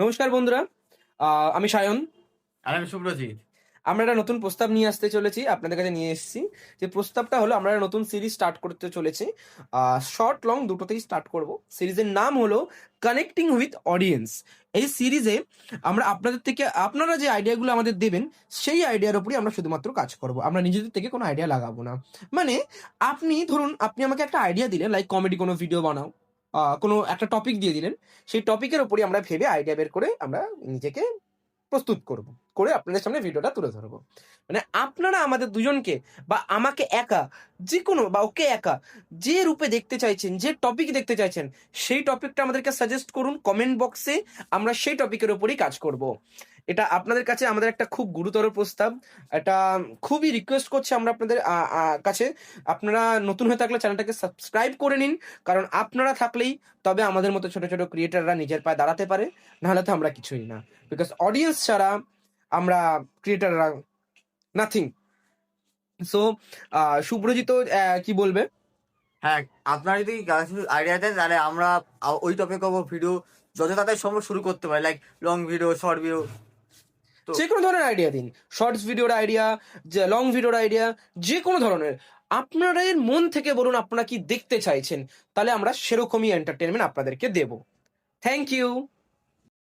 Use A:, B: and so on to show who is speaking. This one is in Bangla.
A: নমস্কার বন্ধুরা। আমি সায়ন।
B: আর আমি শুভ্রজিৎ।
A: আমরা একটা নতুন প্রস্তাব নিয়ে আসতে চলেছি, আপনাদের কাছে নিয়ে এসেছি। যে প্রস্তাবটা হলো, আমরা একটা নতুন সিরিজ স্টার্ট করতে চলেছি। শর্ট লং দুটোতেই স্টার্ট করব। সিরিজের নাম হলো কানেক্টিং উইথ অডিয়েন্স। এই সিরিজে আমরা আপনাদের থেকে, আপনারা যে আইডিয়াগুলো আমাদের দেবেন, সেই আইডিয়ার উপরই আমরা শুধুমাত্র কাজ করব। আমরা নিজেদের থেকে কোনো আইডিয়া লাগাবো না। মানে আপনি ধরুন, আপনি আমাকে একটা আইডিয়া দিলেন, লাইক কমেডি কোনো ভিডিও বানাও, কোনো একটা টপিক দিয়ে দিলেন। সেই টপিকের উপরই আমরা ভেবে আইডিয়া বের করে আমরা নিজেকে প্রস্তুত করব। করে আপনাদের সামনে ভিডিওটা তুলে ধরবো। মানে আপনারা আমাদের দুজনকে বা আমাকে একা, যেকোনো বা ওকে একা যে রূপে দেখতে চাইছেন, যে টপিক দেখতে চাইছেন, সেই টপিকটা আমাদেরকে সাজেস্ট করুন কমেন্ট বক্সে। আমরা সেই টপিকের উপরই কাজ করব। এটা আপনাদের কাছে আমাদের একটা খুব গুরুতর প্রস্তাব। এটা খুবই রিকোয়েস্ট করছি আমরা আপনাদের কাছে। আপনারা নতুন হয়ে থাকলে চ্যানেলটাকে সাবস্ক্রাইব করে নিন, কারণ আপনারা থাকলেই তবে আমাদের মতো ছোট ছোট ক্রিয়েটাররা নিজের পায়ে দাঁড়াতে পারে। নাহলে তো আমরা কিছুই না। বিকজ অডিয়েন্স ছাড়া আমরা ক্রিয়েটাররা নাথিং। সো শুভ্রজিৎ কি বলবে?
B: হ্যাঁ, আপনারা যদি আইডিয়া দেন তাহলে আমরা ওই টপিক ওপর ভিডিও যত তাড়াতাড়ি সম্ভব শুরু করতে পারি, like long video, short video. তো
A: যে কোনো ধরনের আইডিয়া দিন। শর্টস ভিডিওর আইডিয়া, যে লং ভিডিওর আইডিয়া, যে কোনো ধরনের। আপনাদের মন থেকে বলুন আপনারা কি দেখতে চাইছেন, তাহলে আমরা সেরকমই এন্টারটেনমেন্ট আপনাদেরকে দেব। Thank you.